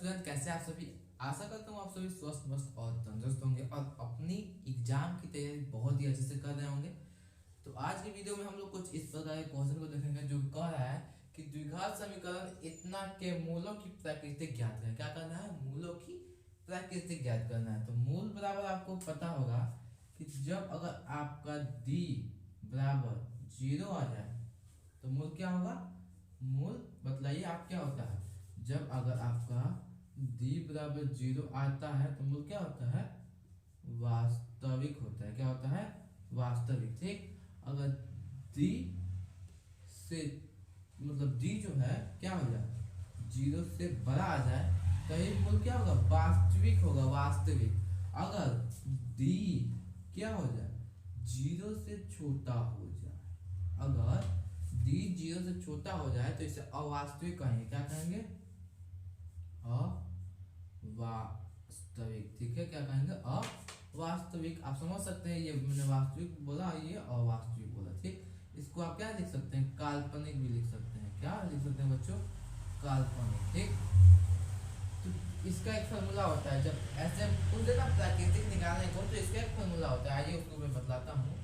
Student, कैसे आप सभी। आशा करता हूँ आप सभी स्वस्थ मस्त और तंदुरुस्त होंगे और अपनी एग्जाम की तैयारी बहुत ही अच्छे से कर रहे होंगे। तो आज की वीडियो में हम लोग कुछ इस प्रकार के क्वेश्चन को देखेंगे जो कह रहा है कि द्विघात समीकरण इतना के मूलों की प्राकृतिक ज्ञात है। क्या करना है? मूलों की प्राकृतिक ज्ञात करना है। तो मूल बराबर आपको पता होगा कि जब अगर आपका डी बराबर 0 आ जाए तो मूल क्या होगा? मूल बतलाइए आप क्या होता है? जब अगर आपका डी बराबर 0 आता है तो मूल क्या होता है? वास्तविक होता है। क्या होता है? वास्तविक। ठीक। अगर डी से मतलब डी जो है क्या हो जाए? 0 से बड़ा आ जाए तो ये मूल क्या होगा? वास्तविक होगा। वास्तविक। अगर डी क्या हो जाए? 0 से छोटा हो जाए, अगर डी 0 से छोटा हो जाए तो इसे अवास्तविक कहेंगे। क्या कहेंगे? अवास्तविक। ठीक है, क्या कहेंगे? अवास्तविक। आप समझ सकते हैं, ये मैंने वास्तविक बोला, ये अवास्तविक बोला। ठीक। इसको आप क्या लिख सकते हैं? काल्पनिक भी लिख सकते हैं। क्या लिख सकते हैं बच्चों? काल्पनिक। ठीक। तो इसका एक फॉर्मूला होता है, जब ऐसे कुछ देना प्राकृतिक निकालने को तो इसका एक फॉर्मूला होता है। आइए उसको मैं बतलाता हूँ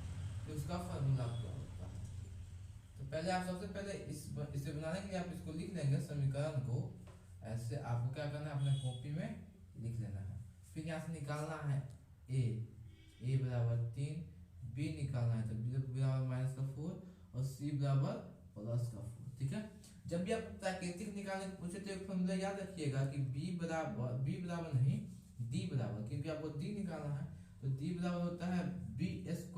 कि उसका फॉर्मूला क्या होता है। तो पहले आप सबसे पहले इसे बनाने के लिए आप इसको लिख लेंगे समीकरण को। ऐसे आपको क्या करना है? अपने कॉपी में लिख लेना है। फिर यहाँ से निकालना है ए बराबर 3, बी निकालना है तो बी बराबर -4 और सी बराबर +4। ठीक है। जब भी आप प्राकृतिक निकालने को पूछे तो एक फॉर्मूला याद रखिएगा कि बी बराबर नहीं, डी बराबर, क्योंकि आपको डी निकालना है तो डी बराबर होता है b² -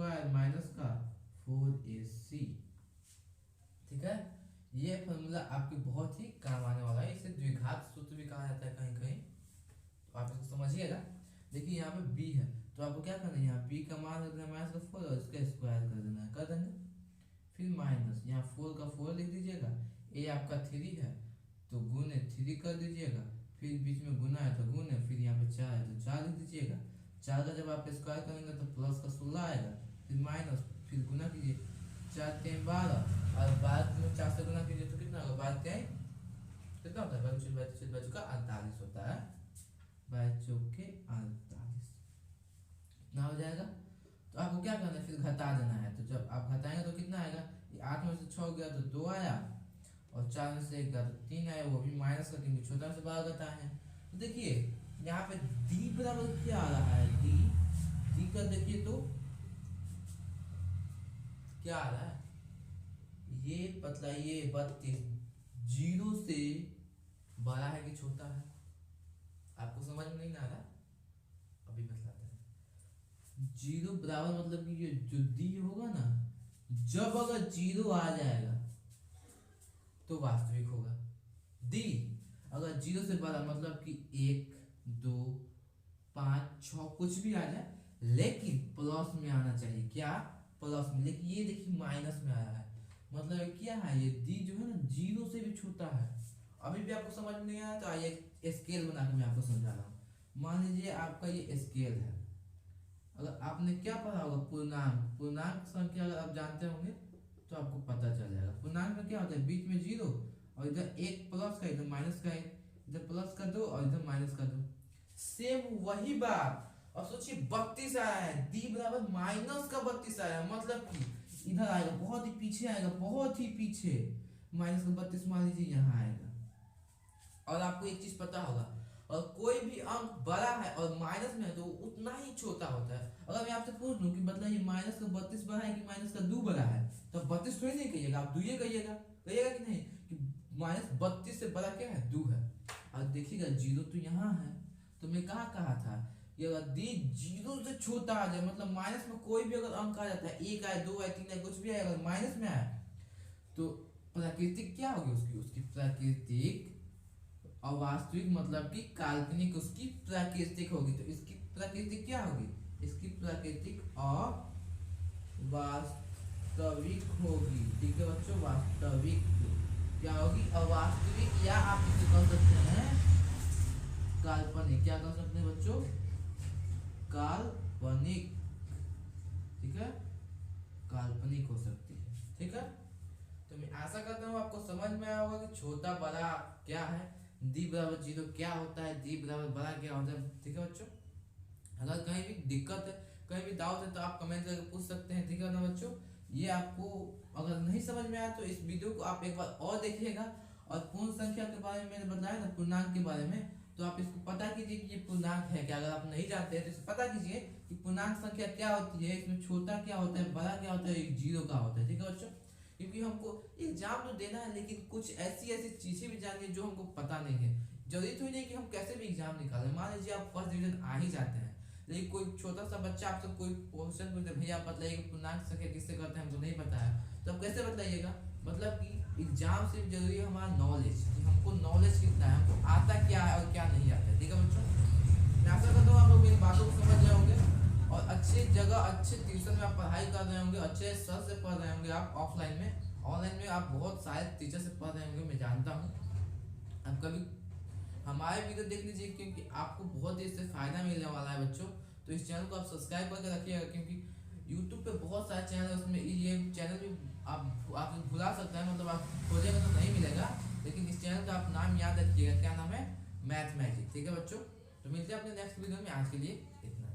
4ac। ठीक है। ये फॉर्मूला आपके बहुत ही काम आने वाला है। इसे द्विघात सूत्र भी कहा जाता है कहीं कहीं, तो आप इसको समझिएगा। देखिए यहाँ पे b है तो आपको क्या करना है? यहाँ b का मान रख देना -4 और इसका स्क्वायर कर देना है। कर देंगे। फिर माइनस यहाँ 4 का 4 लिख दीजिएगा। ए आपका 3 है तो गुने 3 कर दीजिएगा। फिर बीच में गुना है तो गुने, फिर यहाँ पे 4 है तो 4 लिख दीजिएगा। 4 का जब आप स्क्वायर करेंगे तो प्लस का 16 आएगा, फिर माइनस, फिर गुना कीजिए। 4 3 12 और 12 में 4 से गुना कीजिए तो कितना होगा? 12 क्या कितना होता है? 12 का 48 होता है। 12 के 48 कितना हो जाएगा? तो आपको क्या करना है? फिर घटा देना है। तो जब आप घटाएंगे तो कितना आएगा? 8 में से 6 गया तो 2 आया और 4 में से 1 गया तो 3 आया, वो भी माइनस का, क्योंकि छोटा से बड़ा घटाए हैं। तो देखिए यहाँ पे डी बराबर क्या आ रहा है? डी का देखिए तो क्या आ रहा है? ये बतलाइए 32 0 से बड़ा है कि छोटा है? आपको समझ में नहीं आ रहा? अभी बतलाते हैं। 0 बराबर मतलब कि ये जो डी होगा ना, जब अगर 0 आ जाएगा तो वास्तविक होगा। डी अगर 0 से बड़ा मतलब कि 1 2 5 6 कुछ भी आ जाए, लेकिन प्लस में आना चाहिए। क्या? प्लस में। लेकिन ये देखिए माइनस में आया है, मतलब क्या है? ये डी जो है ना 0 से भी छोटा है। अभी भी आपको समझ में नहीं आया तो आइए स्केल बना के मैं आपको समझा रहा हूँ। मान लीजिए आपका ये स्केल है। अगर आपने क्या पढ़ा होगा? पूर्णांक संख्या अगर आप जानते होंगे तो आपको पता चल जाएगा। पूर्णांक में क्या होता है? बीच में 0 और इधर 1 प्लस का, इधर माइनस का 1, इधर प्लस का 2 और इधर माइनस का 2। सेम वही बात। और सोचिए 32 आया है, डी बराबर -32 आया है, मतलब कि इधर आएगा, बहुत ही पीछे आएगा, बहुत ही पीछे। -32 मान लीजिए यहाँ आएगा। और आपको एक चीज पता होगा, और कोई भी अंक बड़ा है और माइनस में है तो उतना ही छोटा होता है। अगर मैं आपसे पूछ लूं कि मतलब ये -32 बड़ा है कि -2 बड़ा है, तो 32 थोड़ी नहीं कहिएगा, आप 2 कहिएगा। कहिएगा कि नहीं कि -32 से बड़ा क्या है? 2 है। और देखिएगा 0 तो यहाँ है, तो मैं कहा था कि अगर डी 0 से छोटा आ जाए, मतलब माइनस में कोई भी अगर अंक आ जाता है, 1 आए 2 आए 3 आए कुछ भी आए, अगर माइनस में आए तो प्राकृतिक क्या होगी? उसकी प्राकृतिक अवास्तविक मतलब कि काल्पनिक उसकी प्राकृतिक होगी। तो इसकी प्राकृतिक क्या होगी? इसकी प्राकृतिक अवास्तविक होगी। ठीक है बच्चों, वास्तविक क्या होगी? अवास्तविक, या आप इसे कह सकते हैं काल्पनिक। क्या कह सकते हैं बच्चों? काल्पनिक। ठीक है, काल्पनिक हो सकती है। ठीक है, तो मैं आशा करता हूँ आपको समझ में आया होगा कि छोटा बड़ा क्या है। डी बराबर 0 क्या होता है, डी बराबर बड़ा क्या होता है। ठीक है बच्चों, अगर कहीं भी दिक्कत है, कहीं भी डाउट है तो आप कमेंट करके पूछ सकते हैं। ठीक है ना बच्चों, ये आपको अगर नहीं समझ में आया तो इस वीडियो को आप एक बार और देखिएगा। और पूर्ण संख्या के बारे में मैंने बताया ना, पूर्णांक के बारे में, तो आप इसको पता कीजिए कि ये पूर्णांक है क्या। अगर आप नहीं जानते हैं तो इसको पता कीजिए कि पूर्णांक संख्या क्या होती है, इसमें छोटा क्या होता है, बड़ा क्या होता है, एक जीरो का होता है। ठीक है बच्चों, क्योंकि हमको एग्जाम तो देना है, लेकिन कुछ ऐसी ऐसी चीजें भी जाननी है जो हमको पता नहीं है। जरूरी तो नहीं कि हम कैसे भी एग्जाम निकालें। मान लीजिए आप फर्स्ट डिवीजन आ ही जाते हैं, लेकिन कोई छोटा सा बच्चा आपसे कोई क्वेश्चन पूछे, भैया आप बताइए पूर्णांक संख्या किससे करते हैं, हमको नहीं पता है, तो आप कैसे बताइएगा। मतलब कि एग्जाम से जरूरी है हमारा नॉलेज, कि हमको नॉलेज कितना है, हमको आता क्या है और क्या नहीं आता है। ठीक है बच्चों, मैं आशा करता हूँ आप लोग मेरी बातों को समझ रहे होंगे और अच्छी जगह अच्छे ट्यूशन में आप पढ़ाई कर रहे होंगे, अच्छे सर से पढ़ रहे होंगे आप ऑफलाइन में। ऑनलाइन में आप बहुत सारे टीचर से पढ़ रहे होंगे, मैं जानता हूँ। आप कभी हमारे वीडियो देख लीजिए, क्योंकि आपको बहुत इससे फायदा मिलने वाला है बच्चों। तो इस चैनल को आप सब्सक्राइब करके रखिएगा, क्योंकि यूट्यूब पे बहुत सारे चैनल है, उसमें ये चैनल भी आप भुला सकता है, मतलब आप खोजेंगे तो नहीं मिलेगा, लेकिन इस चैनल का आप नाम याद रखिएगा, क्या नाम है, मैथ मैजिक। ठीक है बच्चों, तो मिलते हैं अपने नेक्स्ट वीडियो में, आज के लिए इतना।